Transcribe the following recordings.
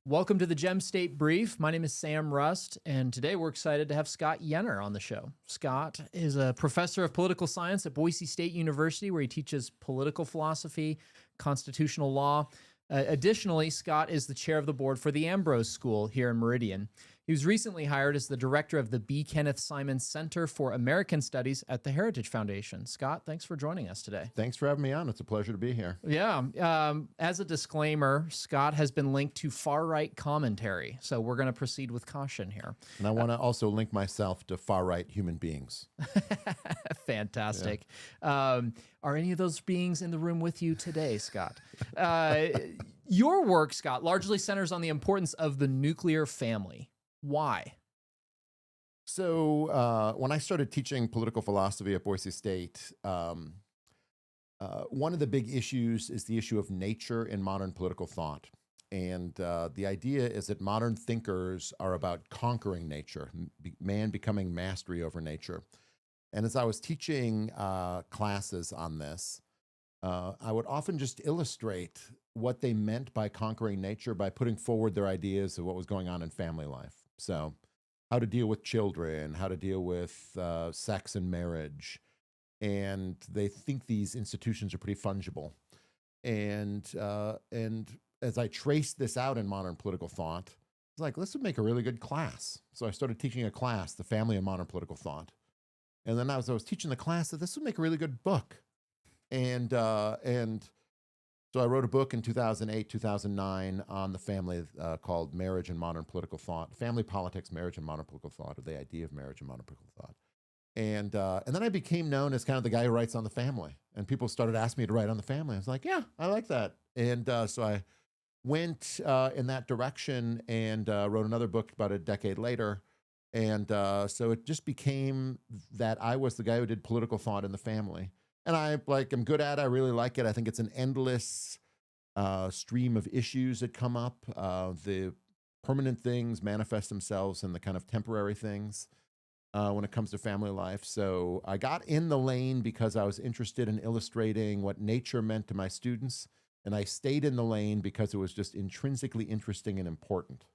Welcome to the Gem State Brief. My name is Sam Rust, and today we're excited to have Scott Yenor on the show. Scott is a professor of political science at Boise State University, where he teaches political philosophy, constitutional law. Additionally, Scott is the chair of the board for the Ambrose School here in Meridian. He was recently hired as the director of the Kenneth Simon Center for American Studies at the Heritage Foundation. Scott, thanks for joining us today. Thanks for having me on. It's a pleasure to be here. Yeah. As a disclaimer, Scott has been linked to far-right commentary, so we're going to proceed with caution here. And I want to also link myself to far-right human beings. Fantastic. Are any of those beings in the room with you today, Scott? Your work, Scott, largely centers on the importance of the nuclear family. Why? So when I started teaching political philosophy at Boise State, one of the big issues is the issue of nature in modern political thought. And the idea is that modern thinkers are about conquering nature, man becoming mastery over nature. And as I was teaching classes on this, I would often just illustrate what they meant by conquering nature by putting forward their ideas of what was going on in family life. So how to deal with children, how to deal with sex and marriage. And they think these institutions are pretty fungible. And as I traced this out in modern political thought, I was like, this would make a really good class. So I started teaching a class, The Family of Modern Political Thought. And then as I was teaching the class, I said, this would make a really good book. And so I wrote a book in 2008, 2009 on the family called Marriage and Modern Political Thought, Family Politics, Marriage and Modern Political Thought, or the idea of marriage and modern political thought. And then I became known as kind of the guy who writes on the family. And people started asking me to write on the family. I was like, yeah, I like that. And so I went in that direction and wrote another book about a decade later. And so it just became that I was the guy who did political thought in the family. And I'm good at it. I really like it. I think it's an endless stream of issues that come up. The permanent things manifest themselves in the kind of temporary things when it comes to family life. So I got in the lane because I was interested in illustrating what nature meant to my students. And I stayed in the lane because it was just intrinsically interesting and important.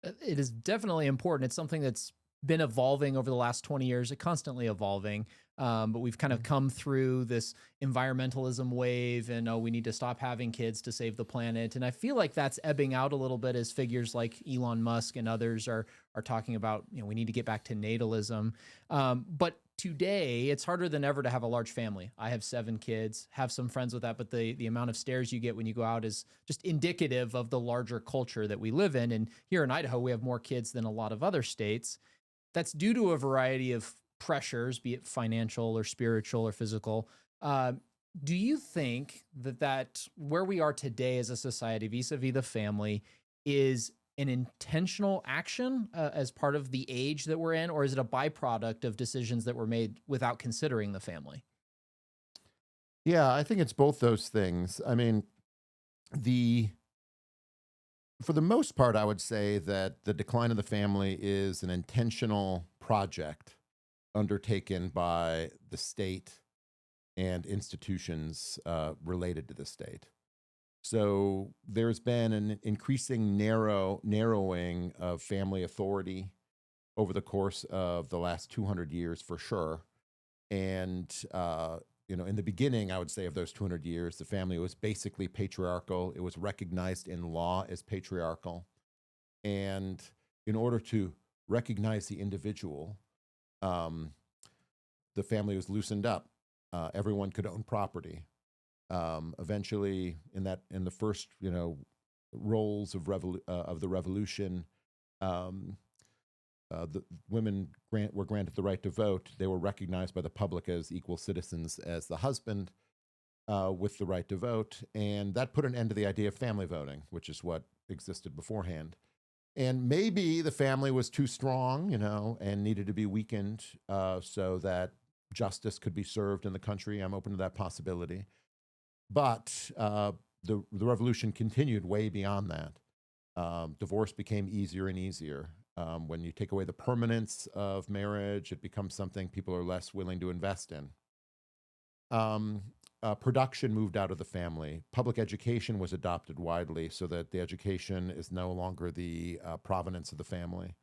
It is definitely important. It's something that's been evolving over the last 20 years, constantly evolving. But we've kind of come through this environmentalism wave and, we need to stop having kids to save the planet. And I feel like that's ebbing out a little bit as figures like Elon Musk and others are talking about, we need to get back to natalism. But today it's harder than ever to have a large family. I have 7 kids, have some friends with that, but the amount of stares you get when you go out is just indicative of the larger culture that we live in. And here in Idaho, we have more kids than a lot of other states. That's due to a variety of pressures, be it financial or spiritual or physical. Do you think that where we are today as a society vis-a-vis the family is an intentional action as part of the age that we're in, or is it a byproduct of decisions that were made without considering the family? Yeah, I think it's both those things. I mean, for the most part, I would say that the decline of the family is an intentional project undertaken by the state and institutions related to the state. So there's been an increasing narrowing of family authority over the course of the last 200 years, for sure. And in the beginning, I would say of those 200 years, the family was basically patriarchal. It was recognized in law as patriarchal. And in order to recognize the individual, the family was loosened up. Everyone could own property. Eventually, in the first roles of the revolution, the women were granted the right to vote. They were recognized by the public as equal citizens as the husband with the right to vote. And that put an end to the idea of family voting, which is what existed beforehand. And maybe the family was too strong, and needed to be weakened so that justice could be served in the country. I'm open to that possibility. But the revolution continued way beyond that. Divorce became easier and easier. When you take away the permanence of marriage, it becomes something people are less willing to invest in. production moved out of the family. Public education was adopted widely so that the education is no longer the provenance of the family.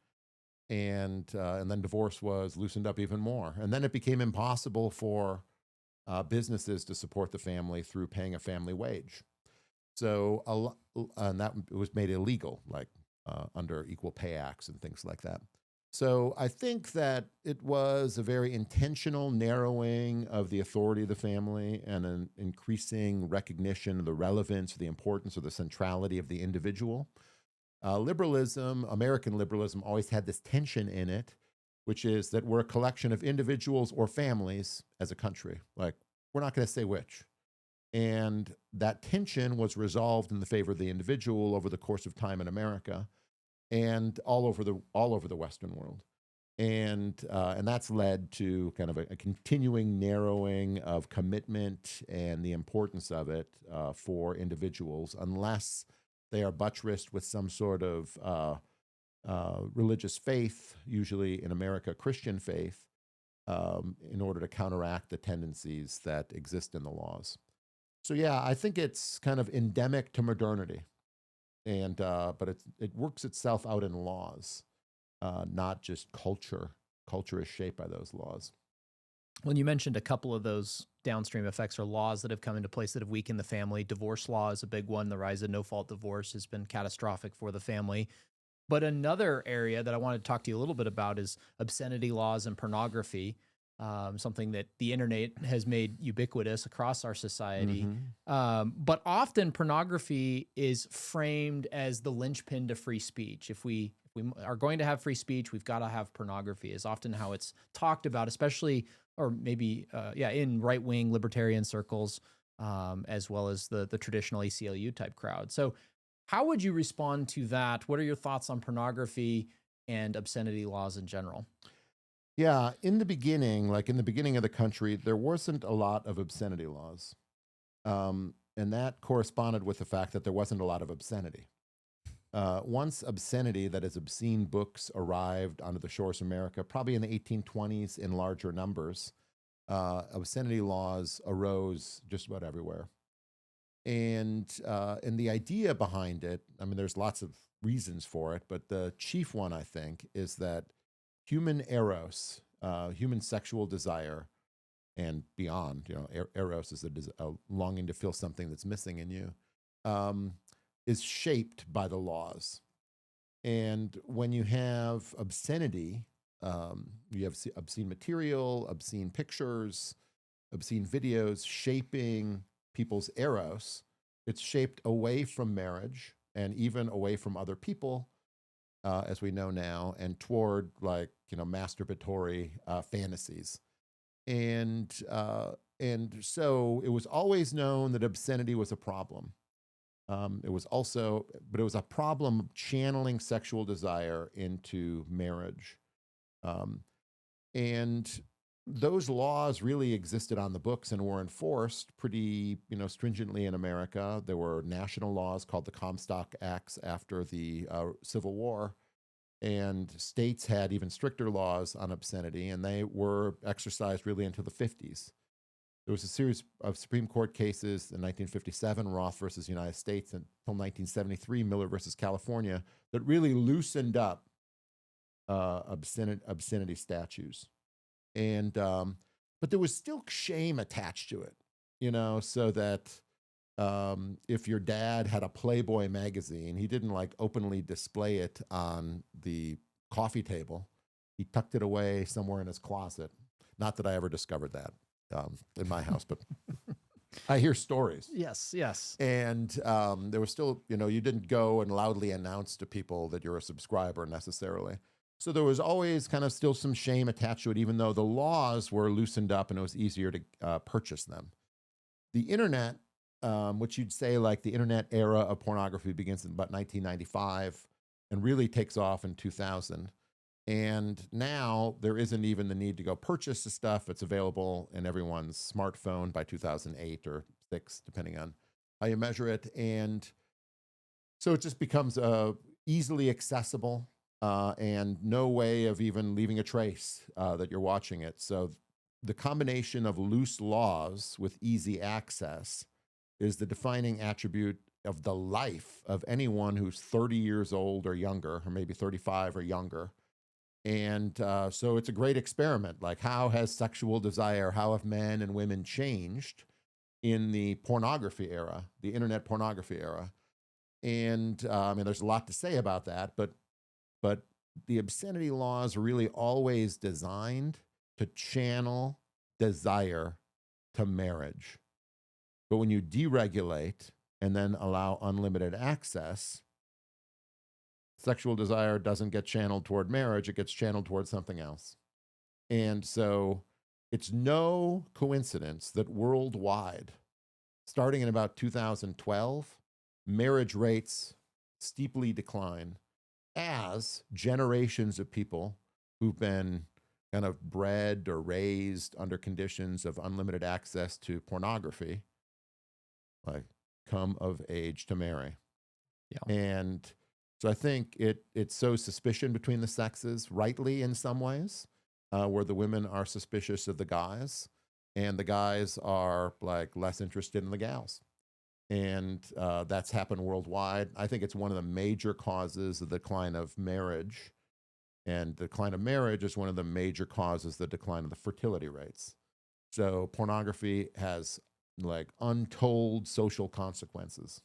And then divorce was loosened up even more. And then it became impossible for businesses to support the family through paying a family wage. So, and that was made illegal, like under Equal Pay Acts and things like that. So I think that it was a very intentional narrowing of the authority of the family and an increasing recognition of the relevance, the importance, or the centrality of the individual. Liberalism, American liberalism, always had this tension in it, which is that we're a collection of individuals or families as a country. Like, we're not going to say which. And that tension was resolved in the favor of the individual over the course of time in America and all over the Western world. And that's led to kind of a continuing narrowing of commitment and the importance of it for individuals, unless they are buttressed with some sort of religious faith, usually in America, Christian faith, in order to counteract the tendencies that exist in the laws. So yeah, I think it's kind of endemic to modernity, and but it works itself out in laws, not just culture. Culture is shaped by those laws. When you mentioned a couple of those downstream effects or laws that have come into place that have weakened the family, divorce law is a big one. The rise of no-fault divorce has been catastrophic for the family. But another area that I wanted to talk to you a little bit about is obscenity laws and pornography, something that the internet has made ubiquitous across our society. But often pornography is framed as the linchpin to free speech. If we are going to have free speech, we've got to have pornography, is often how it's talked about, especially, or maybe, in right-wing libertarian circles, as well as the traditional ACLU type crowd. So how would you respond to that? What are your thoughts on pornography and obscenity laws in general? Yeah, in the beginning, like in the beginning of the country, there wasn't a lot of obscenity laws. And that corresponded with the fact that there wasn't a lot of obscenity. Once obscenity, that is obscene books, arrived onto the shores of America, probably in the 1820s in larger numbers, obscenity laws arose just about everywhere. And the idea behind it, I mean, there's lots of reasons for it, but the chief one, I think, is that human eros, human sexual desire, and beyond, eros is a longing to feel something that's missing in you, is shaped by the laws. And when you have obscenity, you have obscene material, obscene pictures, obscene videos shaping people's eros. It's shaped away from marriage and even away from other people, as we know now, and toward masturbatory fantasies. And so it was always known that obscenity was a problem. It was a problem of channeling sexual desire into marriage. And those laws really existed on the books and were enforced pretty, stringently in America. There were national laws called the Comstock Acts after the Civil War, and states had even stricter laws on obscenity, and they were exercised really into the 50s. There was a series of Supreme Court cases in 1957, Roth versus United States, until 1973, Miller versus California, that really loosened up obscenity statutes. And but there was still shame attached to it, so that if your dad had a Playboy magazine, he didn't openly display it on the coffee table. He tucked it away somewhere in his closet. Not that I ever discovered that in my house, but I hear stories. Yes, yes. And there was still, you didn't go and loudly announce to people that you're a subscriber necessarily. So there was always kind of still some shame attached to it, even though the laws were loosened up and it was easier to purchase them. The internet, which you'd say the internet era of pornography, begins in about 1995 and really takes off in 2000. And now there isn't even the need to go purchase the stuff. It's available in everyone's smartphone by 2008 or 6, depending on how you measure it. And so it just becomes easily accessible and no way of even leaving a trace that you're watching it. So the combination of loose laws with easy access is the defining attribute of the life of anyone who's 30 years old or younger, or maybe 35 or younger. And so it's a great experiment. Like, how has sexual desire, how have men and women changed in the pornography era, the internet pornography era? And I mean, there's a lot to say about that, but the obscenity laws are really always designed to channel desire to marriage. But when you deregulate and then allow unlimited access, sexual desire doesn't get channeled toward marriage, it gets channeled toward something else. And so it's no coincidence that worldwide, starting in about 2012, marriage rates steeply decline as generations of people who've been kind of bred or raised under conditions of unlimited access to pornography, like, come of age to marry. Yeah. And so I think it sows suspicion between the sexes, rightly in some ways, where the women are suspicious of the guys, and the guys are like less interested in the gals. And that's happened worldwide. I think it's one of the major causes of the decline of marriage. And the decline of marriage is one of the major causes of the decline of the fertility rates. So pornography has like untold social consequences.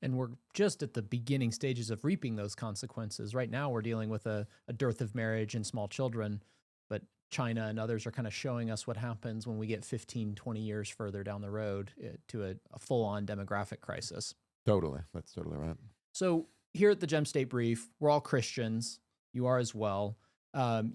And we're just at the beginning stages of reaping those consequences. Right now, we're dealing with a dearth of marriage and small children, but China and others are kind of showing us what happens when we get 15, 20 years further down the road to a full-on demographic crisis. Totally. That's totally right. So here at the Gem State Brief, we're all Christians. You are as well.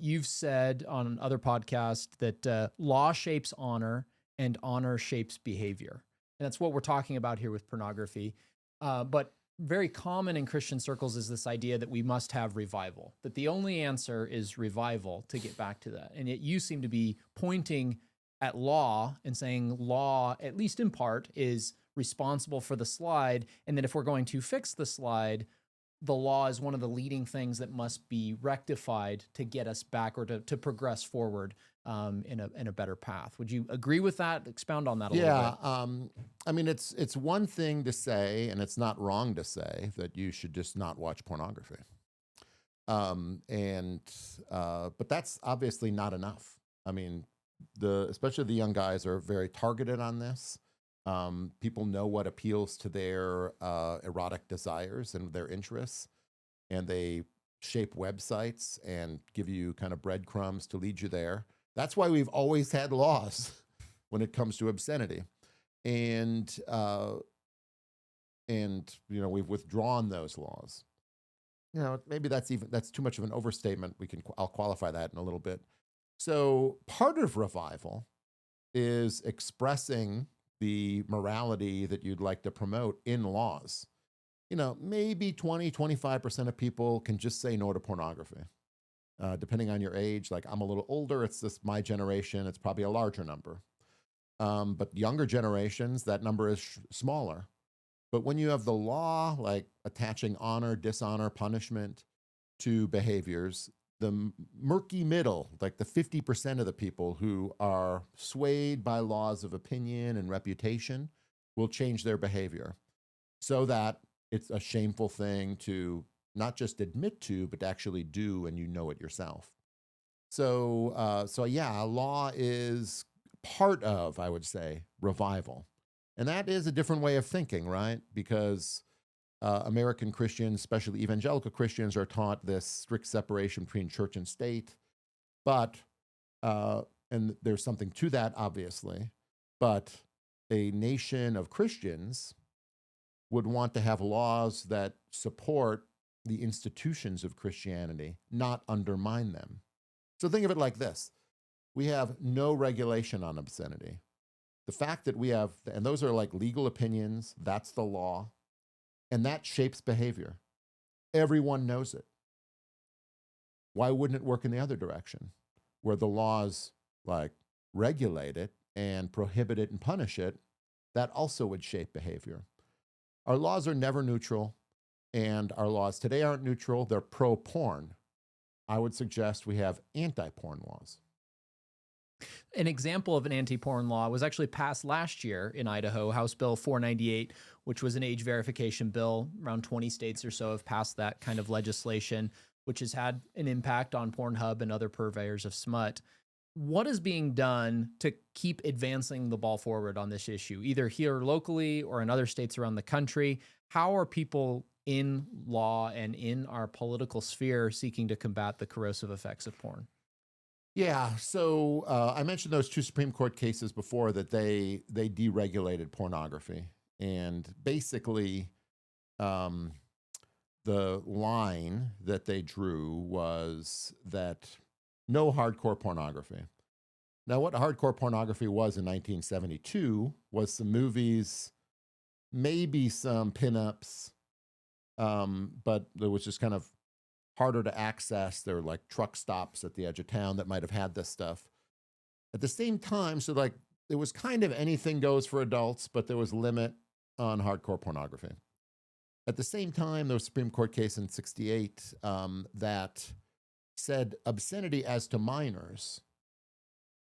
You've said on other podcasts that law shapes honor and honor shapes behavior. And that's what we're talking about here with pornography. But very common in Christian circles is this idea that we must have revival, that the only answer is revival to get back to that. And yet you seem to be pointing at law and saying law, at least in part, is responsible for the slide. And that if we're going to fix the slide, the law is one of the leading things that must be rectified to get us back or to progress forward in a better path. Would you agree with that? Expound on that a little bit. Yeah, I mean, it's one thing to say, and it's not wrong to say, that you should just not watch pornography. But that's obviously not enough. I mean, especially the young guys are very targeted on this. People know what appeals to their erotic desires and their interests, and they shape websites and give you kind of breadcrumbs to lead you there. That's why we've always had laws when it comes to obscenity, and we've withdrawn those laws. Maybe that's too much of an overstatement. I'll qualify that in a little bit. So part of revival is expressing the morality that you'd like to promote in laws. Maybe 20, 25% of people can just say no to pornography. Depending on your age, like I'm a little older, it's just my generation, it's probably a larger number. But younger generations, that number is smaller. But when you have the law, like attaching honor, dishonor, punishment to behaviors, the murky middle, like the 50% of the people who are swayed by laws of opinion and reputation, will change their behavior so that it's a shameful thing to not just admit to, but actually do, and you know it yourself. So yeah, law is part of, I would say, revival. And that is a different way of thinking, right? Because American Christians, especially evangelical Christians, are taught this strict separation between church and state. But, and there's something to that, obviously, but a nation of Christians would want to have laws that support the institutions of Christianity, not undermine them. So think of it like this. We have no regulation on obscenity. The fact that we have, and those are like legal opinions, that's the law, and that shapes behavior. Everyone knows it. Why wouldn't it work in the other direction, where the laws like regulate it and prohibit it and punish it? That also would shape behavior. Our laws are never neutral, and our laws today aren't neutral. They're pro-porn. I would suggest we have anti-porn laws. An example of an anti-porn law was actually passed last year in Idaho, House Bill 498, which was an age verification bill. Around 20 states or so have passed that kind of legislation, which has had an impact on Pornhub and other purveyors of smut. What is being done to keep advancing the ball forward on this issue, either here locally or in other states around the country? How are people in law and in our political sphere seeking to combat the corrosive effects of porn? Yeah, so I mentioned those two Supreme Court cases before that they deregulated pornography, and basically um, the line that they drew was that no hardcore pornography. Now, what hardcore pornography was in 1972 was some movies, maybe some pinups, but there was just kind of harder to access. There were like truck stops at the edge of town that might have had this stuff. At the same time, so like it was kind of anything goes for adults, but there was limit on hardcore pornography. At the same time, there was a Supreme Court case in 68 that said obscenity as to minors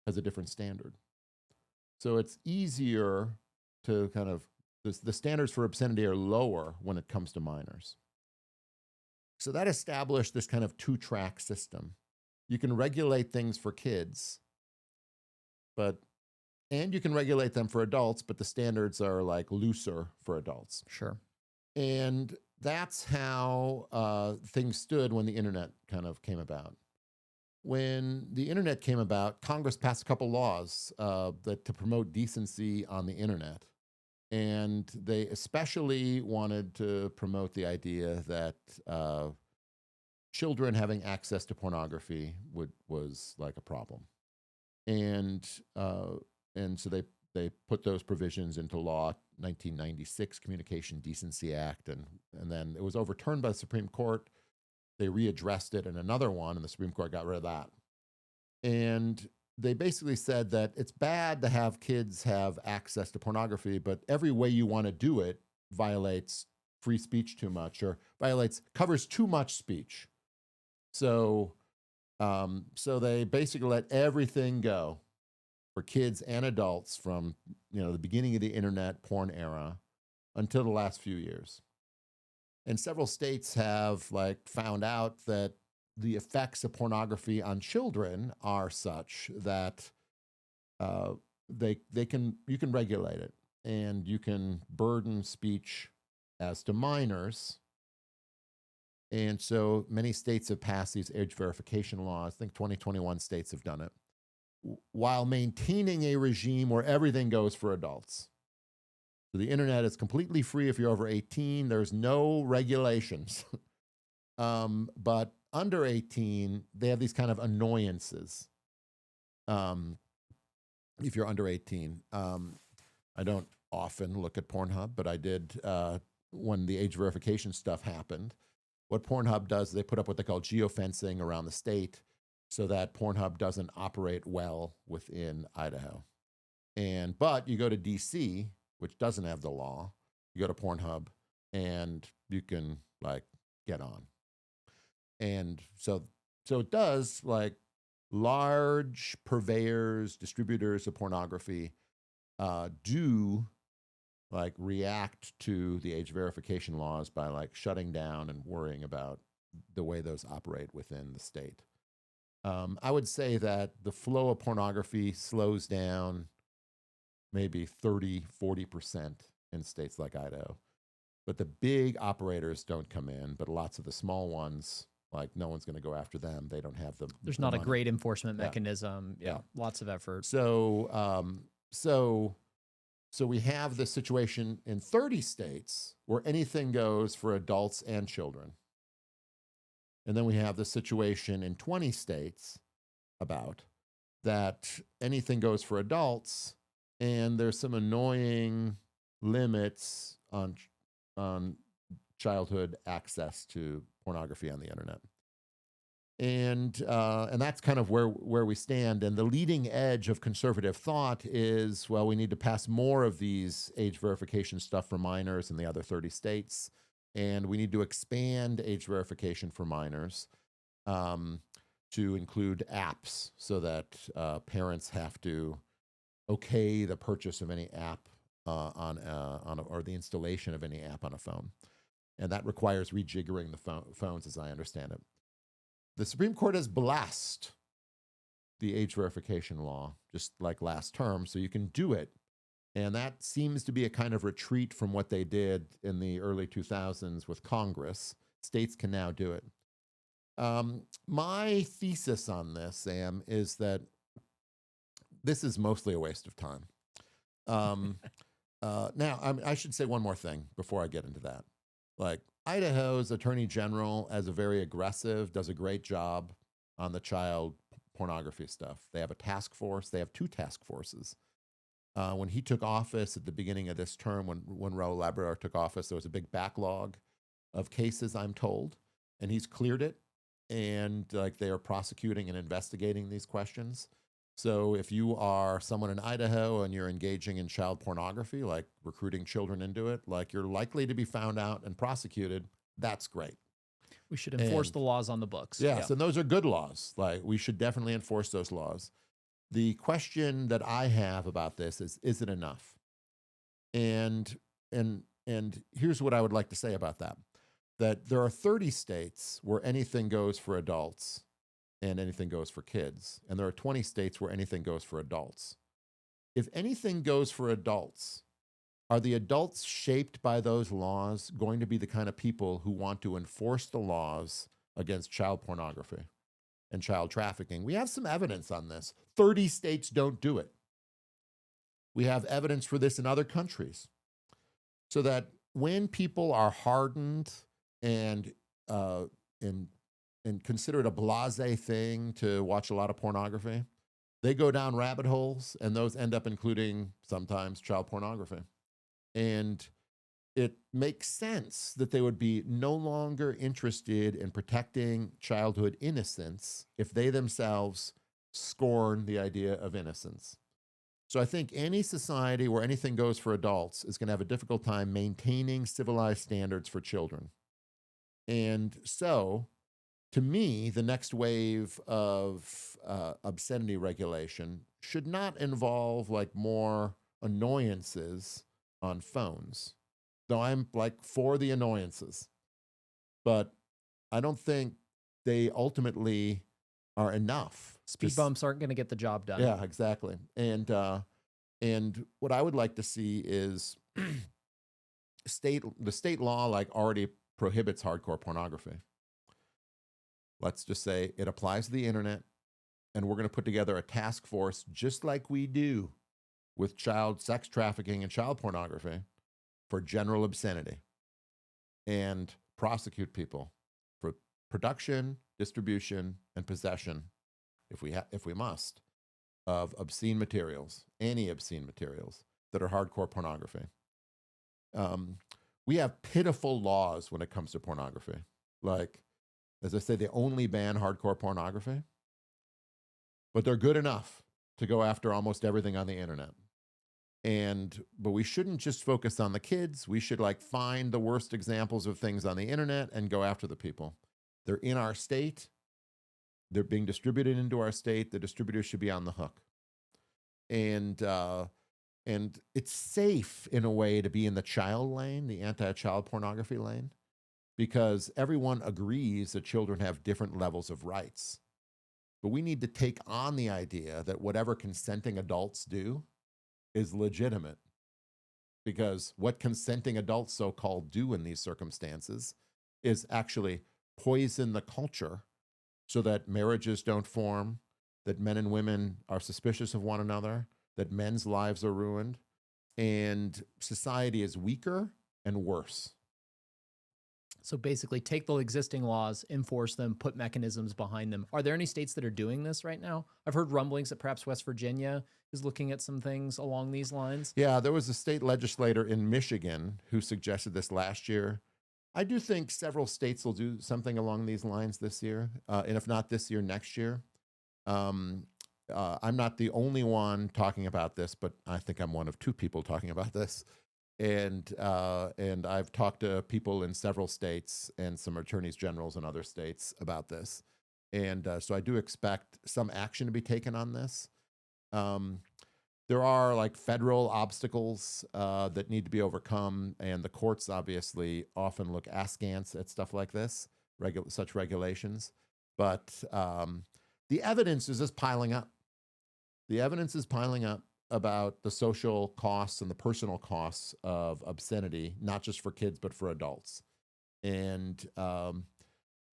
has a different standard. So it's easier to kind of, the standards for obscenity are lower when it comes to minors. So that established this kind of two-track system. You can regulate things for kids, and you can regulate them for adults, but the standards are like looser for adults. Sure. And that's how things stood when the internet kind of came about. When the internet came about, Congress passed a couple laws to promote decency on the internet. And they especially wanted to promote the idea that children having access to pornography was like a problem. And so they put those provisions into law, 1996 Communication Decency Act, and then it was overturned by the Supreme Court. They readdressed it in another one, and the Supreme Court got rid of that. And they basically said that it's bad to have kids have access to pornography, but every way you want to do it violates free speech too much, or covers too much speech. So they basically let everything go for kids and adults from the beginning of the internet porn era until the last few years. And several states have found out that the effects of pornography on children are such that you can regulate it, and you can burden speech as to minors. And so many states have passed these age verification laws. I think 2021 states have done it, while maintaining a regime where everything goes for adults. So the internet is completely free if you're over 18. There's no regulations. But under 18, they have these kind of annoyances. If you're under 18, I don't often look at Pornhub, but I did when the age verification stuff happened. What Pornhub does, they put up what they call geofencing around the state so that Pornhub doesn't operate well within Idaho. But you go to DC, which doesn't have the law, you go to Pornhub, and you can get on. And so it does, large purveyors, distributors of pornography do react to the age verification laws by shutting down and worrying about the way those operate within the state. I would say that the flow of pornography slows down maybe 30-40% in states like Idaho. But the big operators don't come in, but lots of the small ones, no one's going to go after them. They don't have There's not a great enforcement mechanism. Yeah. Lots of effort. So we have this situation in 30 states where anything goes for adults and children. And then we have the situation in 20 states about that anything goes for adults, and there's some annoying limits on childhood access to pornography on the internet. And that's kind of where we stand. And the leading edge of conservative thought is, well, we need to pass more of these age verification stuff for minors in the other 30 states. And we need to expand age verification for minors to include apps so that parents have to okay the purchase of any app or the installation of any app on a phone. And that requires rejiggering the phones, as I understand it. The Supreme Court has blessed the age verification law, just like last term, so you can do it. And that seems to be a kind of retreat from what they did in the early 2000s with Congress. States can now do it. My thesis on this, Sam, is that this is mostly a waste of time. Now, I should say one more thing before I get into that. Like, Idaho's attorney general, as a very aggressive, does a great job on the child pornography stuff. They have a task force. They have 2 task forces. When he took office at the beginning of this term, when Raul Labrador took office, there was a big backlog of cases, I'm told, and he's cleared it. And like, they are prosecuting and investigating these questions. So if you are someone in Idaho and you're engaging in child pornography, like recruiting children into it, like, you're likely to be found out and prosecuted. That's great. We should enforce the laws on the books. Yes, and those are good laws. Like, we should definitely enforce those laws. The question that I have about this is it enough? And here's what I would like to say about that. That there are 30 states where anything goes for adults and anything goes for kids. And there are 20 states where anything goes for adults. If anything goes for adults, are the adults shaped by those laws going to be the kind of people who want to enforce the laws against child pornography and child trafficking? We have some evidence on this. 30 states don't do it. We have evidence for this in other countries. So that when people are hardened and consider it a blasé thing to watch a lot of pornography, they go down rabbit holes, and those end up including sometimes child pornography. And it makes sense that they would be no longer interested in protecting childhood innocence if they themselves scorn the idea of innocence. So I think any society where anything goes for adults is going to have a difficult time maintaining civilized standards for children. And so, to me, the next wave of obscenity regulation should not involve like more annoyances on phones. Though I'm like for the annoyances, but I don't think they ultimately are enough. Speed bumps aren't going to get the job done. Yeah, exactly. And what I would like to see is the state law like already prohibits hardcore pornography. Let's just say it applies to the internet, and we're going to put together a task force just like we do with child sex trafficking and child pornography for general obscenity, and prosecute people for production, distribution, and possession, if we must, of obscene materials, any obscene materials that are hardcore pornography. We have pitiful laws when it comes to pornography. Like, as I say, they only ban hardcore pornography, but they're good enough to go after almost everything on the internet. But we shouldn't just focus on the kids. We should like find the worst examples of things on the internet and go after the people. They're in our state. They're being distributed into our state. The distributors should be on the hook. And it's safe in a way to be in the child lane, the anti-child pornography lane, because everyone agrees that children have different levels of rights. But we need to take on the idea that whatever consenting adults do is legitimate, because what consenting adults so-called do in these circumstances is actually poison the culture so that marriages don't form, that men and women are suspicious of one another, that men's lives are ruined, and society is weaker and worse. So basically take the existing laws, enforce them, put mechanisms behind them. Are there any states that are doing this right now? I've heard rumblings that perhaps West Virginia is looking at some things along these lines. Yeah, there was a state legislator in Michigan who suggested this last year. I do think several states will do something along these lines this year, and if not this year, next year. I'm not the only one talking about this, but I think I'm one of 2 people talking about this. And I've talked to people in several states and some attorneys generals in other states about this. And so I do expect some action to be taken on this. Um, there are like federal obstacles that need to be overcome, and the courts obviously often look askance at stuff like this, such regulations. But the evidence is just piling up. The evidence is piling up about the social costs and the personal costs of obscenity, not just for kids, but for adults. And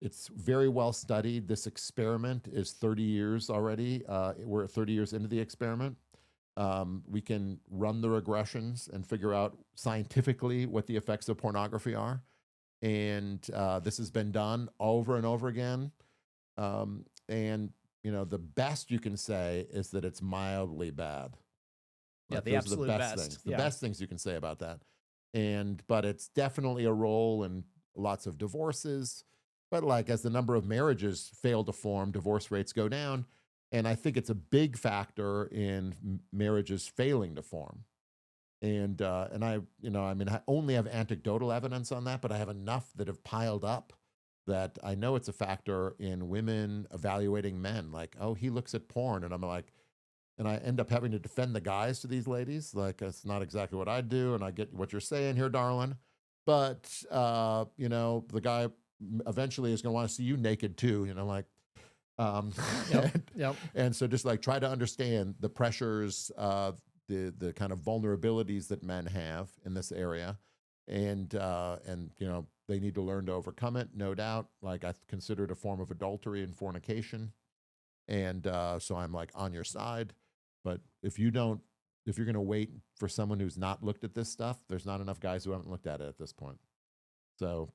it's very well studied. This experiment is 30 years already. We're 30 years into the experiment. We can run the regressions and figure out scientifically what the effects of pornography are. And this has been done over and over again. And the best you can say is that it's mildly bad. Yeah, Like, the those are absolute the best best. things. The Yeah. best things you can say about that. But it's definitely a role in lots of divorces. But like, as the number of marriages fail to form, divorce rates go down. And I think it's a big factor in marriages failing to form. And I only have anecdotal evidence on that, but I have enough that have piled up that I know it's a factor in women evaluating men. Like, oh, he looks at porn, and I'm like, and I end up having to defend the guys to these ladies. Like, that's not exactly what I do, and I get what you're saying here, darling. But the guy eventually is going to want to see you naked too. Like, Yep. Yep. and so just like try to understand the pressures, the kind of vulnerabilities that men have in this area, and they need to learn to overcome it, no doubt. Like, I consider it a form of adultery and fornication, and so I'm like on your side. But if you're going to wait for someone who's not looked at this stuff, there's not enough guys who haven't looked at it at this point. So,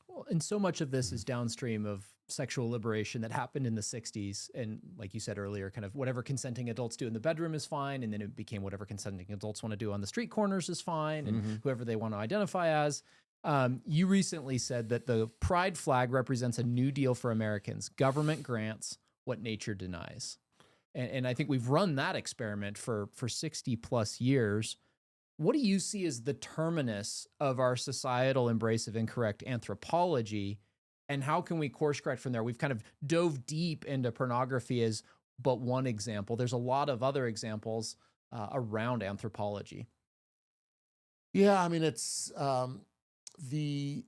well, and so much of this is downstream of sexual liberation that happened in the 60s. And like you said earlier, kind of whatever consenting adults do in the bedroom is fine. And then it became whatever consenting adults want to do on the street corners is fine. And whoever they want to identify as. You recently said that the pride flag represents a new deal for Americans. Government grants what nature denies. And I think we've run that experiment for 60 plus years. What do you see as the terminus of our societal embrace of incorrect anthropology? And how can we course correct from there? We've kind of dove deep into pornography as but one example. There's a lot of other examples around anthropology. Yeah, I mean, it's the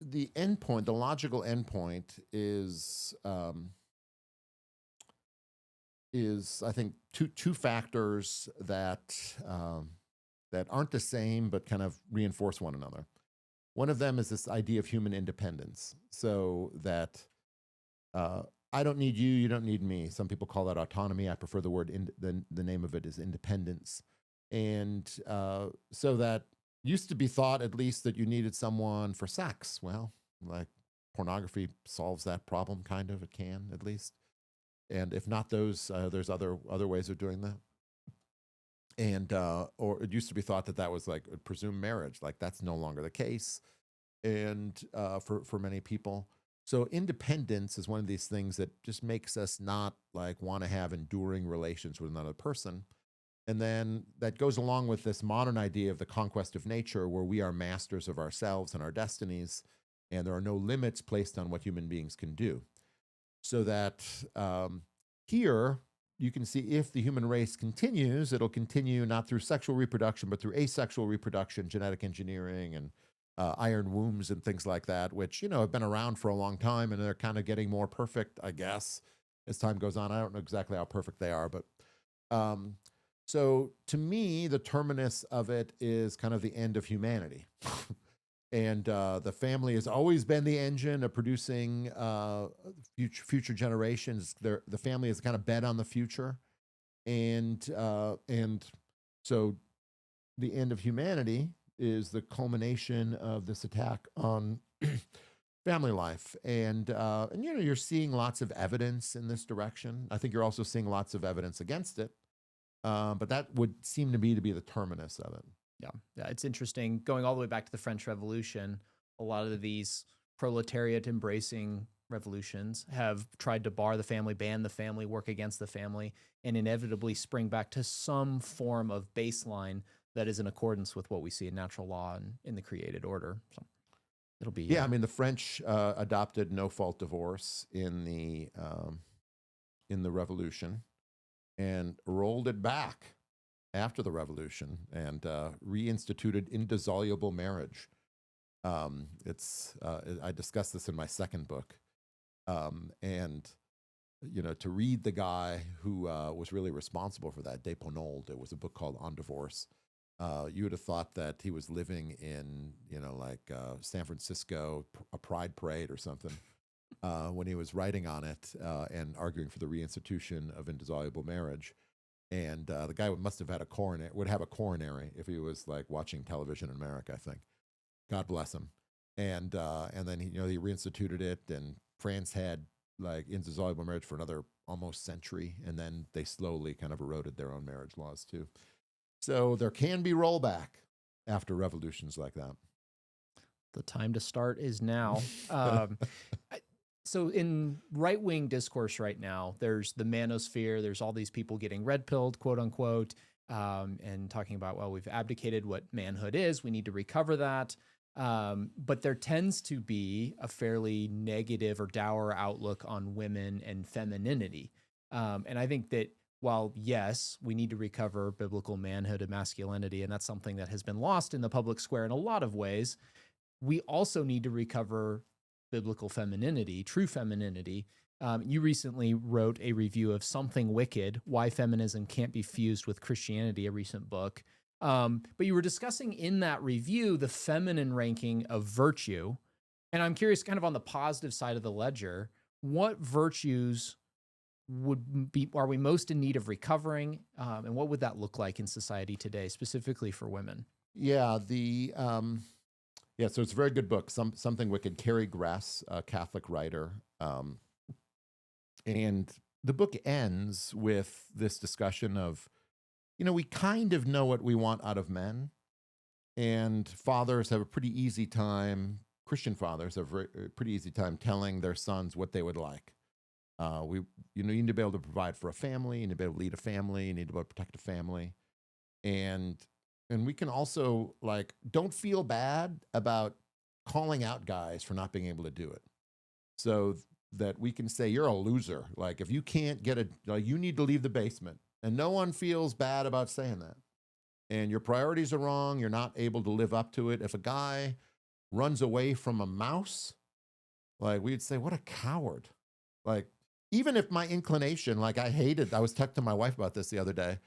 endpoint, the logical endpoint is I think two factors that aren't the same but kind of reinforce one another. One of them is this idea of human independence, so that I don't need you, you don't need me. Some people call that autonomy. I prefer the word the name of it is independence, and so that used to be thought at least that you needed someone for sex. Well, like pornography solves that problem, kind of. It can, at least. And if not those, there's other ways of doing that. And or it used to be thought that was like presumed marriage. Like, that's no longer the case, and for many people. So independence is one of these things that just makes us not like want to have enduring relations with another person. And then that goes along with this modern idea of the conquest of nature, where we are masters of ourselves and our destinies, and there are no limits placed on what human beings can do. So that here you can see if the human race continues, it'll continue not through sexual reproduction, but through asexual reproduction, genetic engineering, and iron wombs and things like that, which, have been around for a long time, and they're kind of getting more perfect, I guess, as time goes on. I don't know exactly how perfect they are, but so to me, the terminus of it is kind of the end of humanity. And the family has always been the engine of producing future generations. The family has kind of bet on the future, and so the end of humanity is the culmination of this attack on family life. And you're seeing lots of evidence in this direction. I think you're also seeing lots of evidence against it, but that would seem to be the terminus of it. Yeah, it's interesting. Going all the way back to the French Revolution, a lot of these proletariat embracing revolutions have tried to bar the family, ban the family, work against the family, and inevitably spring back to some form of baseline that is in accordance with what we see in natural law and in the created order. So. It'll be Yeah, I mean, the French adopted no-fault divorce in the Revolution and rolled it back after the Revolution and reinstituted indissoluble marriage. I discussed this in my second book, and to read the guy who was really responsible for that, Desponald. It was a book called On Divorce. You would have thought that he was living in, San Francisco, a pride parade or something, when he was writing on it and arguing for the reinstitution of indissoluble marriage. And the guy must have had would have a coronary if he was like watching television in America, I think. God bless him. And then he reinstituted it, and France had like indissoluble marriage for another almost century, and then they slowly kind of eroded their own marriage laws too. So there can be rollback after revolutions like that. The time to start is now. So in right-wing discourse right now, there's the manosphere, there's all these people getting red-pilled, quote unquote, and talking about, well, we've abdicated what manhood is, we need to recover that. But there tends to be a fairly negative or dour outlook on women and femininity. And I think that while, yes, we need to recover biblical manhood and masculinity, and that's something that has been lost in the public square in a lot of ways, we also need to recover biblical femininity, true femininity. You recently wrote a review of Something Wicked, Why Feminism Can't Be Fused with Christianity, a recent book. But you were discussing in that review the feminine ranking of virtue. And I'm curious, kind of on the positive side of the ledger, what virtues are we most in need of recovering? And what would that look like in society today, specifically for women? Yeah, so it's a very good book, Something Wicked, Carrie Grass, a Catholic writer. And the book ends with this discussion of, we kind of know what we want out of men, and fathers have a pretty easy time, Christian fathers have a pretty easy time telling their sons what they would like. You need to be able to provide for a family, you need to be able to lead a family, you need to be able to protect a family. And we can also, don't feel bad about calling out guys for not being able to do it. So that we can say, you're a loser. Like, if you can't get you need to leave the basement. And no one feels bad about saying that. And your priorities are wrong. You're not able to live up to it. If a guy runs away from a mouse, we'd say, what a coward. Even if my inclination, I was talking to my wife about this the other day.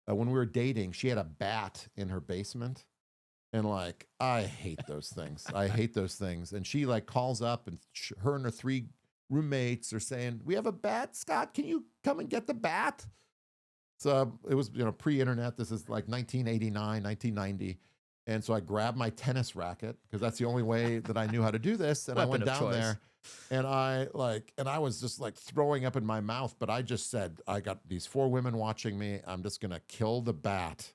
When we were dating, she had a bat in her basement. And I hate those things. I hate those things. And she calls up, and her and her 3 roommates are saying, we have a bat, Scott, can you come and get the bat? So it was, pre-internet. This is 1989, 1990. And so I grabbed my tennis racket, because that's the only way that I knew how to do this. And I went down there, and I was just throwing up in my mouth. But I just said, I got these 4 women watching me. I'm just going to kill the bat.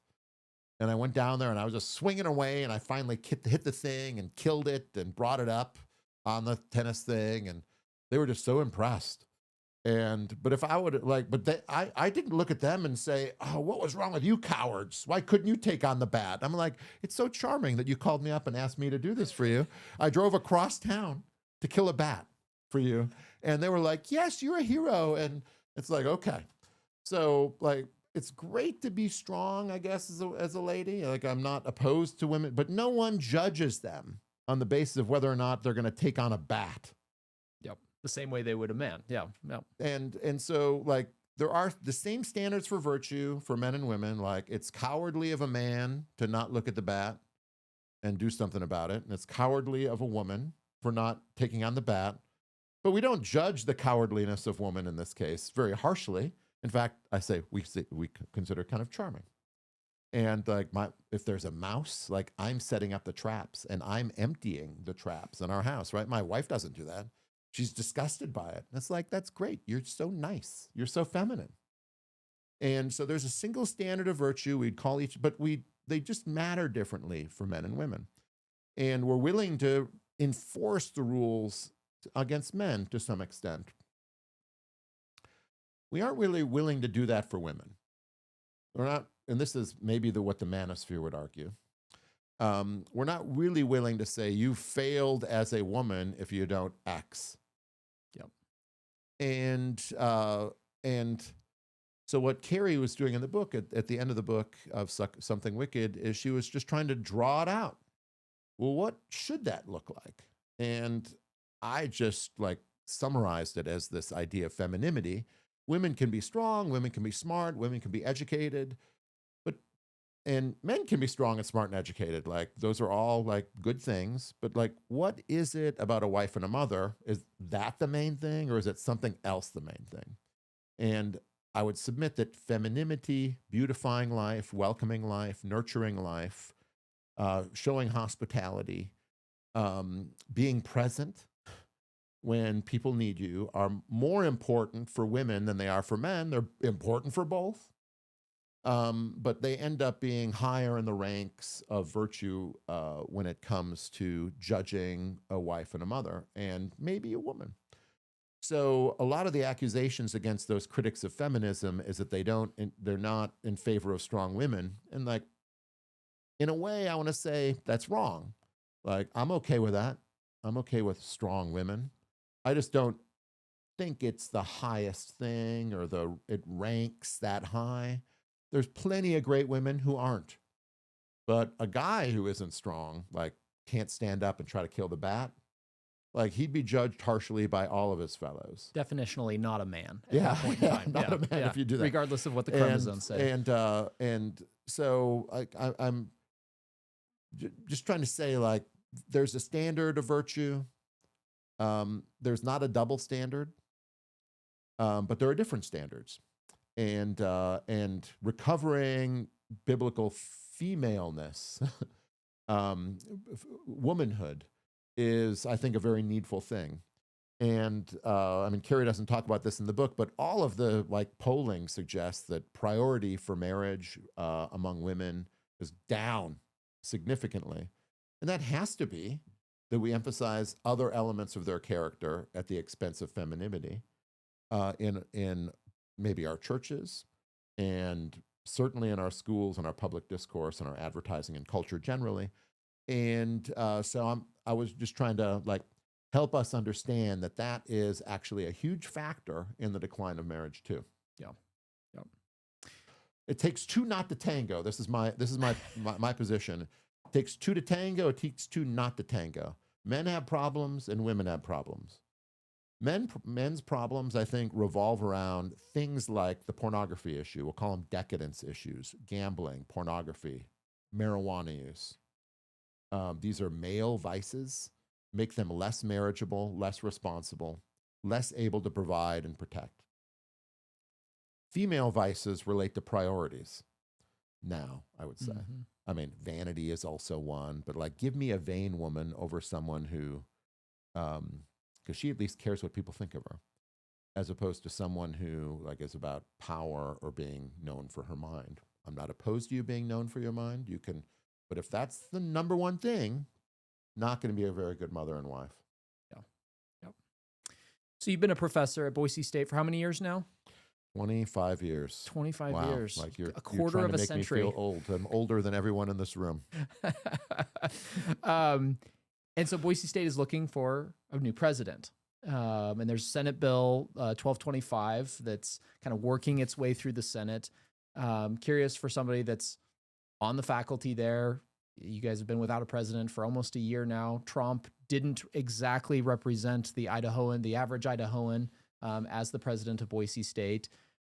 And I went down there, and I was just swinging away. And I finally hit the thing and killed it and brought it up on the tennis thing. And they were just so impressed. But if I would I didn't look at them and say, oh, what was wrong with you cowards? Why couldn't you take on the bat? I'm like, it's so charming that you called me up and asked me to do this for you. I drove across town to kill a bat for you. And they were like, yes, you're a hero. And it's okay. So it's great to be strong, I guess, as a lady. I'm not opposed to women, but no one judges them on the basis of whether or not they're going to take on a bat. Yep. The same way they would a man. Yeah. Yeah. And so there are the same standards for virtue for men and women. It's cowardly of a man to not look at the bat and do something about it. And it's cowardly of a woman for not taking on the bat. But we don't judge the cowardliness of woman in this case very harshly. In fact, I say we consider kind of charming. And if there's a mouse, I'm setting up the traps and I'm emptying the traps in our house, right? My wife doesn't do that. She's disgusted by it. And it's that's great. You're so nice. You're so feminine. And so there's a single standard of virtue we'd call each, but they just matter differently for men and women. And we're willing to enforce the rules against men to some extent. We aren't really willing to do that for women. We're not, and this is maybe what the manosphere would argue. we're not really willing to say you failed as a woman if you don't X. Yep. And so what Carrie was doing in the book, at the end of the book of Something Wicked, is she was just trying to draw it out. Well, what should that look like? And I just like summarized it as this idea of femininity. Women can be strong, women can be smart, women can be educated, and men can be strong and smart and educated. Like, those are all like good things. But like, what is it about a wife and a mother? Is that the main thing, or is it something else the main thing? And I would submit that femininity, beautifying life, welcoming life, nurturing life, showing hospitality, being present when people need you, are more important for women than they are for men. They're important for both. But they end up being higher in the ranks of virtue when it comes to judging a wife and a mother, and maybe a woman. So a lot of the accusations against those critics of feminism is that they're not in favor of strong women. And like, in a way, I want to say that's wrong. Like, I'm okay with that. I'm okay with strong women. I just don't think it's the highest thing, or it ranks that high. There's plenty of great women who aren't. But a guy who isn't strong, like can't stand up and try to kill the bat, like he'd be judged harshly by all of his fellows. Definitionally not a man at Yeah, that point in time. not a man if you do that. Regardless of what the chromosomes say. And so I'm just trying to say, like, there's a standard of virtue. There's not a double standard, but there are different standards. And recovering biblical femaleness, womanhood, is, I think, a very needful thing. And I mean, Carrie doesn't talk about this in the book, but all of the like polling suggests that priority for marriage among women is down significantly. And that has to be that we emphasize other elements of their character at the expense of femininity in maybe our churches, and certainly in our schools and our public discourse and our advertising and culture generally. And so I was just trying to like help us understand that that is actually a huge factor in the decline of marriage too. Yeah. Yep. It takes two not to tango. This is my position. It takes two to tango. It takes two not to tango. Men have problems and women have problems. Men's problems, I think, revolve around things like the pornography issue. We'll call them decadence issues: gambling, pornography, marijuana use. These are male vices, make them less marriageable, less responsible, less able to provide and protect. Female vices relate to priorities. Now, I would say. Mm-hmm. I mean, vanity is also one, but like, give me a vain woman over someone who, because she at least cares what people think of her, as opposed to someone who like is about power or being known for her mind. I'm not opposed to you being known for your mind. You can, but if that's the number one thing, not going to be a very good mother and wife. Yeah. Yep. So you've been a professor at Boise State for how many years now? 25 years. 25 wow. years. Like you're a quarter you're of to a make century. Me feel old. I'm older than everyone in this room. And so Boise State is looking for a new president. And there's Senate Bill 1225 that's kind of working its way through the Senate. Curious, for somebody that's on the faculty there, you guys have been without a president for almost a year now. Trump didn't exactly represent the average Idahoan, as the president of Boise State.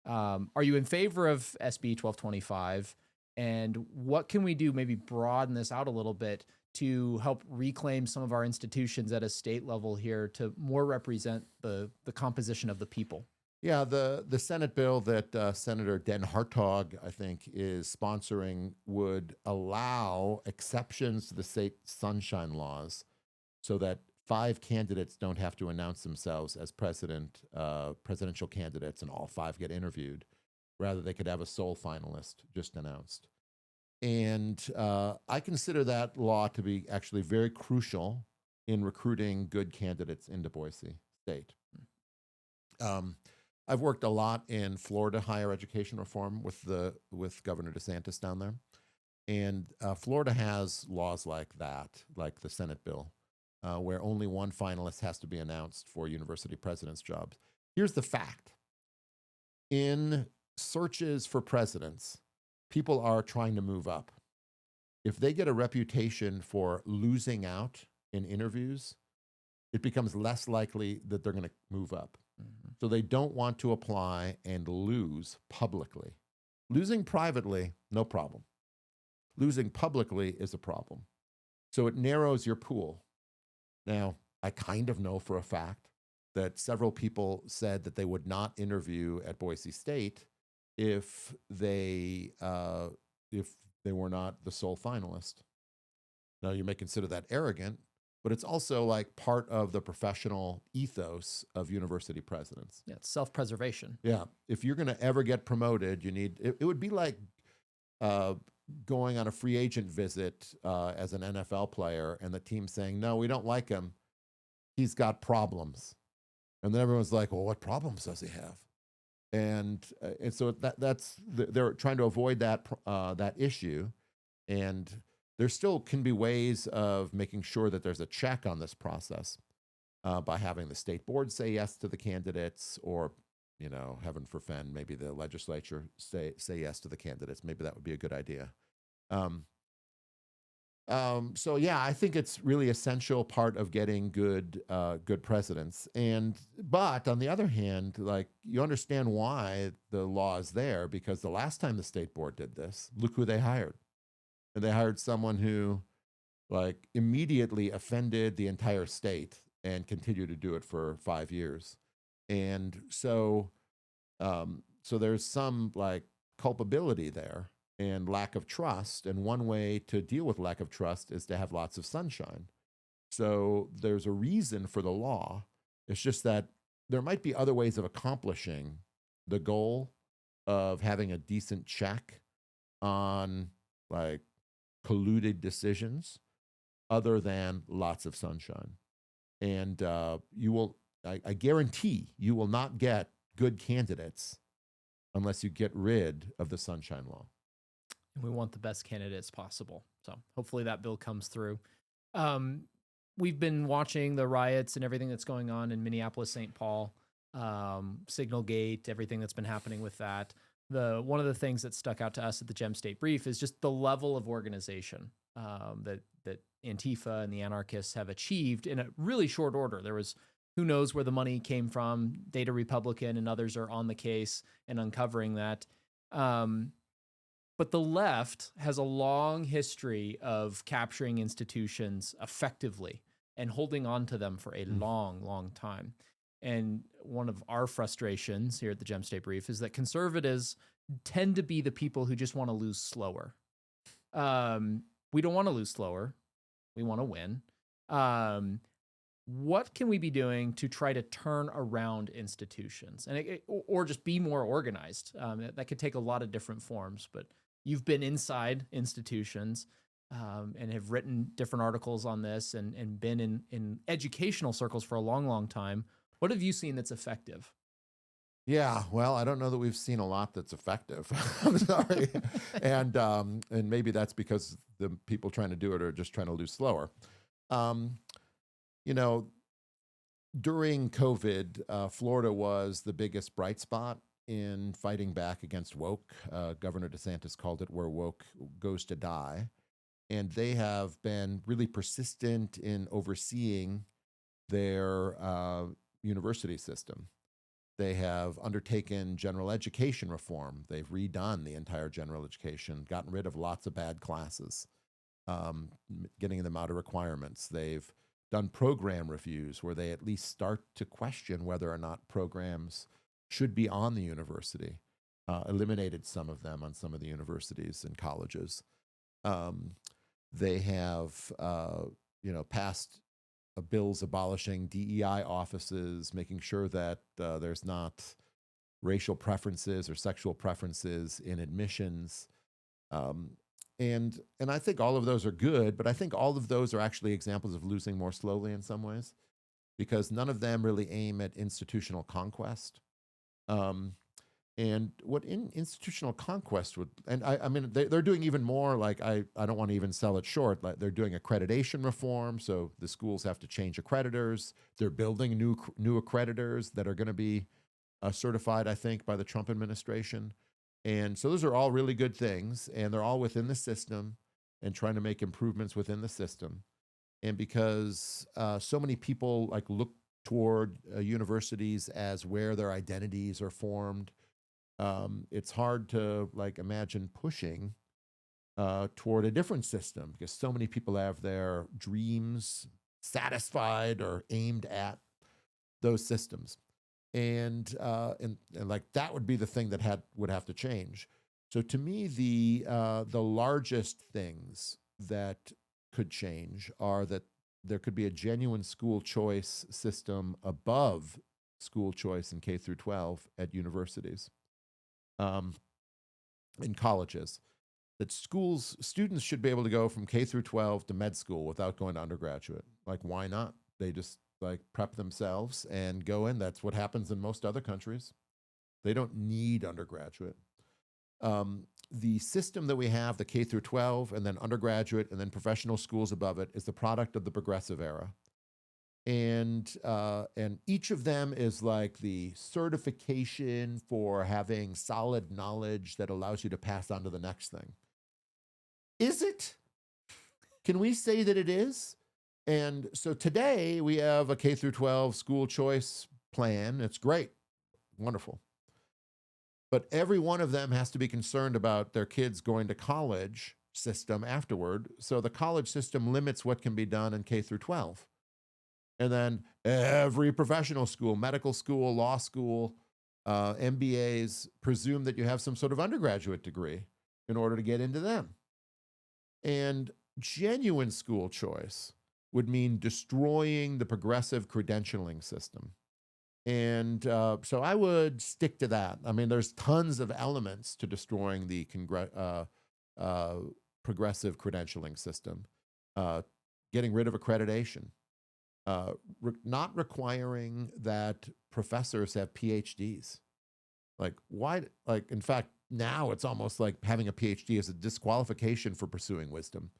Are you in favor of SB 1225? And what can we do, maybe broaden this out a little bit, to help reclaim some of our institutions at a state level here to more represent the composition of the people? Yeah, the Senate bill that Senator Den Hartog, I think, is sponsoring would allow exceptions to the state sunshine laws so that 5 candidates don't have to announce themselves as presidential candidates and all 5 get interviewed. Rather, they could have a sole finalist just announced. And I consider that law to be actually very crucial in recruiting good candidates into Boise State. I've worked a lot in Florida higher education reform with Governor DeSantis down there. And Florida has laws like that, like the Senate bill, where only one finalist has to be announced for university president's jobs. Here's the fact. In searches for presidents, people are trying to move up. If they get a reputation for losing out in interviews, it becomes less likely that they're going to move up. Mm-hmm. So they don't want to apply and lose publicly. Losing privately, no problem. Losing publicly is a problem. So it narrows your pool. Now, I kind of know for a fact that several people said that they would not interview at Boise State if they were not the sole finalist. Now, you may consider that arrogant, but it's also like part of the professional ethos of university presidents. Yeah, it's self-preservation. Yeah. If you're going to ever get promoted, you need, it would be like going on a free agent visit as an NFL player and the team saying, no, we don't like him. He's got problems. And then everyone's like, well, what problems does he have? And so they're trying to avoid that issue. And there still can be ways of making sure that there's a check on this process by having the state board say yes to the candidates, or, you know, heaven forfend, maybe the legislature say yes to the candidates. Maybe that would be a good idea. So yeah, I think it's really essential part of getting good presidents. But on the other hand, like, you understand why the law is there, because the last time the state board did this, look who they hired. And they hired someone who, like, immediately offended the entire state and continued to do it for 5 years. And so there's some, like, culpability there and lack of trust. And one way to deal with lack of trust is to have lots of sunshine. So there's a reason for the law. It's just that there might be other ways of accomplishing the goal of having a decent check on, like, colluded decisions other than lots of sunshine. And I guarantee you will not get good candidates unless you get rid of the sunshine law. And we want the best candidates possible. So hopefully that bill comes through. We've been watching the riots and everything that's going on in Minneapolis, St. Paul, Signal Gate, everything that's been happening with that. One of the things that stuck out to us at the Gem State Brief is just the level of organization that Antifa and the anarchists have achieved in a really short order. There was, who knows where the money came from. Data Republican and others are on the case and uncovering that. But the left has a long history of capturing institutions effectively and holding on to them for a long, long time. And one of our frustrations here at the Gem State Brief is that conservatives tend to be the people who just want to lose slower. We don't want to lose slower. We want to win. What can we be doing to try to turn around institutions or just be more organized? That could take a lot of different forms, but you've been inside institutions and have written different articles on this and been in educational circles for a long, long time. What have you seen that's effective? Yeah, well, I don't know that we've seen a lot that's effective. I'm sorry. And maybe that's because the people trying to do it are just trying to lose slower. You know, during COVID, Florida was the biggest bright spot in fighting back against woke. Governor DeSantis called it where woke goes to die. And they have been really persistent in overseeing their university system. They have undertaken general education reform. They've redone the entire general education, gotten rid of lots of bad classes, getting them out of requirements. They've done program reviews where they at least start to question whether or not programs should be on the university, eliminated some of them on some of the universities and colleges. They have, passed bills abolishing DEI offices, making sure that there's not racial preferences or sexual preferences in admissions. And I think all of those are good, but I think all of those are actually examples of losing more slowly in some ways, because none of them really aim at institutional conquest. And what institutional conquest would, and I mean, they're doing even more. Like I don't want to even sell it short. Like they're doing accreditation reform, so the schools have to change accreditors. They're building new accreditors that are going to be certified, I think, by the Trump administration. And so those are all really good things, and they're all within the system and trying to make improvements within the system. And because so many people like look toward universities as where their identities are formed, it's hard to like imagine pushing toward a different system because so many people have their dreams satisfied or aimed at those systems, and like that would be the thing that would have to change. So to me, the largest things that could change are that there could be a genuine school choice system above school choice in K through 12 at universities, in colleges. That students should be able to go from K through 12 to med school without going to undergraduate. Like, why not? They just like prep themselves and go in. That's what happens in most other countries. They don't need undergraduate. The system that we have, the K through 12, and then undergraduate, and then professional schools above it, is the product of the progressive era. And each of them is like the certification for having solid knowledge that allows you to pass on to the next thing. Is it? Can we say that it is? And so today we have a K through 12 school choice plan. It's great, wonderful. But every one of them has to be concerned about their kids going to college system afterward. So the college system limits what can be done in K through 12. And then every professional school, medical school, law school, MBAs presume that you have some sort of undergraduate degree in order to get into them. And genuine school choice would mean destroying the progressive credentialing system. And so I would stick to that. I mean, there's tons of elements to destroying the progressive credentialing system. Getting rid of accreditation. Not requiring that professors have PhDs. Like, why? Like, in fact, now it's almost like having a PhD is a disqualification for pursuing wisdom.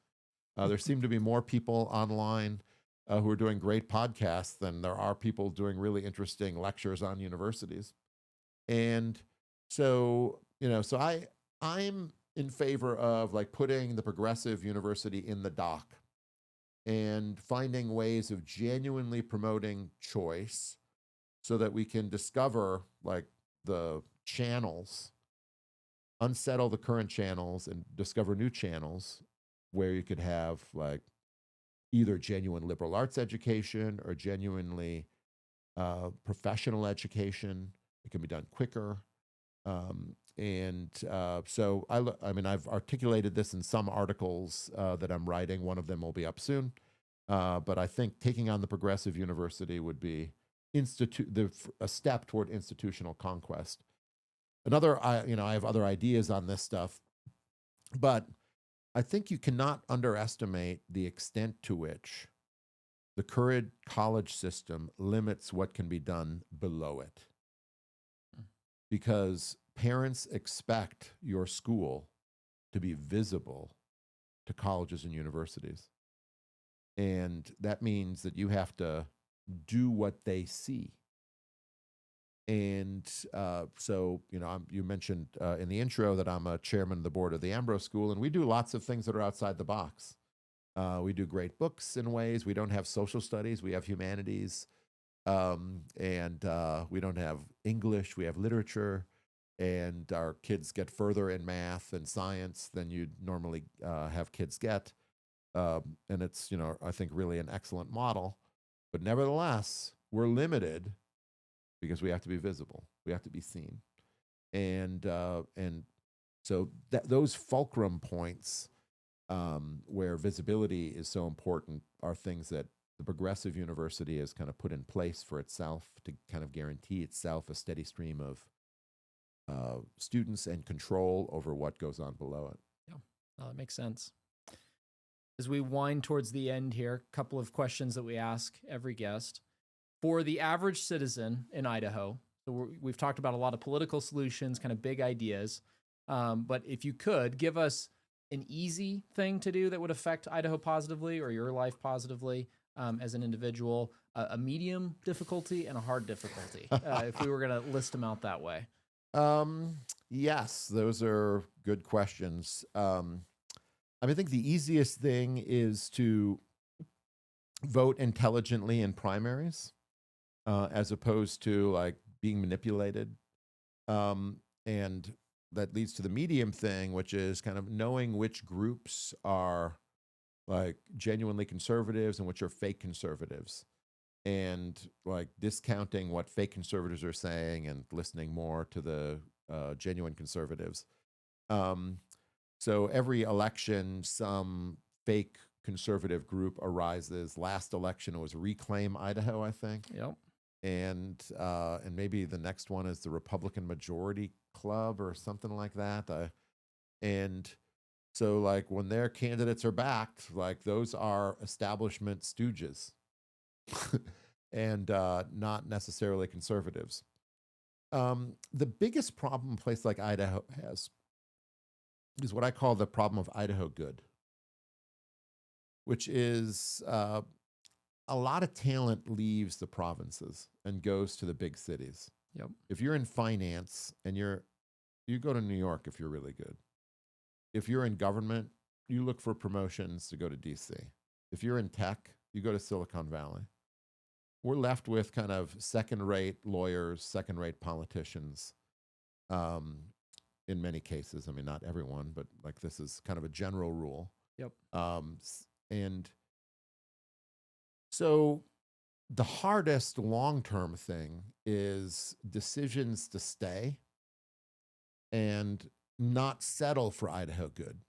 There seem to be more people online who are doing great podcasts than there are people doing really interesting lectures on universities. And so, I'm in favor of like putting the progressive university in the dock and finding ways of genuinely promoting choice so that we can discover like the channels, unsettle the current channels and discover new channels where you could have like either genuine liberal arts education or genuinely professional education. It can be done quicker. So I mean, I've articulated this in some articles that I'm writing. One of them will be up soon. But I think taking on the progressive university would be a step toward institutional conquest. I have other ideas on this stuff, but I think you cannot underestimate the extent to which the current college system limits what can be done below it. Because parents expect your school to be visible to colleges and universities. And that means that you have to do what they see. And you mentioned in the intro that I'm a chairman of the board of the Ambrose School, and we do lots of things that are outside the box. We do great books in ways. We don't have social studies. We have humanities. And we don't have English. We have literature. And our kids get further in math and science than you'd normally have kids get. And it's, I think really an excellent model. But nevertheless, we're limited because we have to be visible. We have to be seen. And so those fulcrum points where visibility is so important are things that the progressive university has kind of put in place for itself to kind of guarantee itself a steady stream of students and control over what goes on below it. Yeah, that makes sense. As we wind towards the end here, a couple of questions that we ask every guest. For the average citizen in Idaho, So we've talked about a lot of political solutions, kind of big ideas. But if you could give us an easy thing to do that would affect Idaho positively or your life positively as an individual, a medium difficulty and a hard difficulty, if we were going to list them out that way. Yes, those are good questions. I think the easiest thing is to vote intelligently in primaries, as opposed to like being manipulated. And that leads to the medium thing, which is kind of knowing which groups are like genuinely conservatives and which are fake conservatives, and like discounting what fake conservatives are saying and listening more to the genuine conservatives. So every election, some fake conservative group arises. Last election was Reclaim Idaho, I think. Yep. And maybe the next one is the Republican Majority Club or something like that. And so like when their candidates are backed, like those are establishment stooges and not necessarily conservatives. The biggest problem a place like Idaho has is what I call the problem of Idaho good, which is a lot of talent leaves the provinces and goes to the big cities. Yep. If you're in finance and you go to New York if you're really good. If you're in government, you look for promotions to go to DC. If you're in tech, you go to Silicon Valley. We're left with kind of second-rate lawyers, second-rate politicians, in many cases. I mean, not everyone, but like this is kind of a general rule. Yep. And so the hardest long-term thing is decisions to stay and not settle for Idaho good,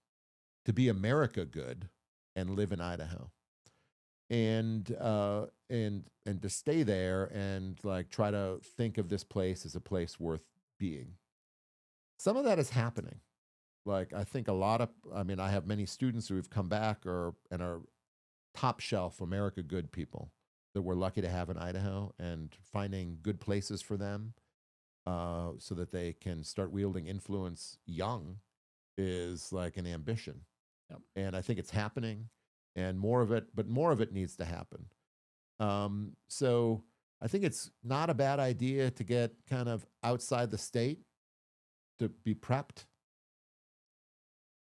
to be America good and live in Idaho. And to stay there and like try to think of this place as a place worth being. Some of that is happening. Like I think I have many students who have come back and are top shelf America good people that we're lucky to have in Idaho, and finding good places for them so that they can start wielding influence young is like an ambition. Yep. And I think it's happening, and more of it needs to happen. So I think it's not a bad idea to get kind of outside the state to be prepped,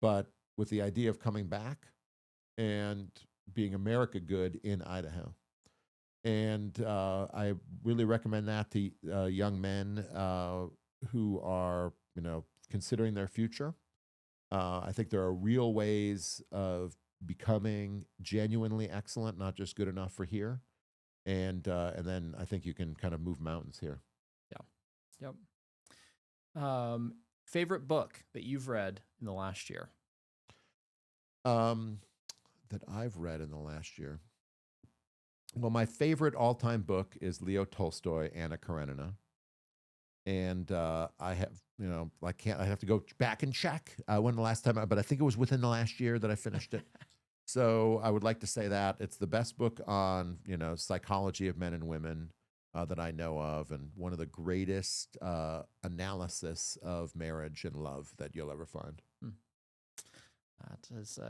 but with the idea of coming back and being America good in Idaho. And I really recommend that to young men who are, considering their future. I think there are real ways of becoming genuinely excellent, not just good enough for here. And then I think you can kind of move mountains here. Yeah. Yep. Favorite book that you've read in the last year? That I've read in the last year. Well, my favorite all-time book is Leo Tolstoy, Anna Karenina. And I have to go back and check when the last time, but I think it was within the last year that I finished it. So I would like to say that it's the best book on, psychology of men and women that I know of, and one of the greatest analysis of marriage and love that you'll ever find.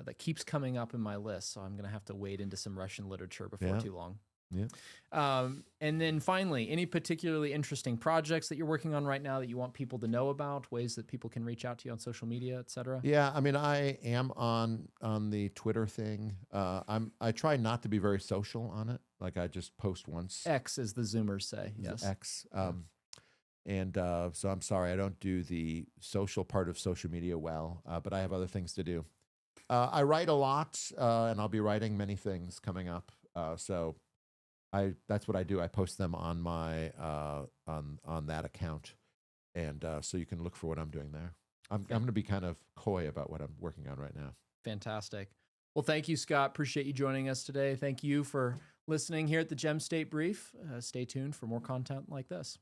That keeps coming up in my list, so I'm going to have to wade into some Russian literature before too long. Yeah. And then finally, any particularly interesting projects that you're working on right now that you want people to know about, ways that people can reach out to you on social media, et cetera? Yeah, I mean, I am on the Twitter thing. I try not to be very social on it. Like I just post once. X, as the Zoomers say. Yes. X. So I'm sorry, I don't do the social part of social media well, but I have other things to do. I write a lot, and I'll be writing many things coming up. So that's what I do. I post them on my on that account, and so you can look for what I'm doing there. I'm going to be kind of coy about what I'm working on right now. Fantastic. Well, thank you, Scott. Appreciate you joining us today. Thank you for listening here at the Gem State Brief. Stay tuned for more content like this.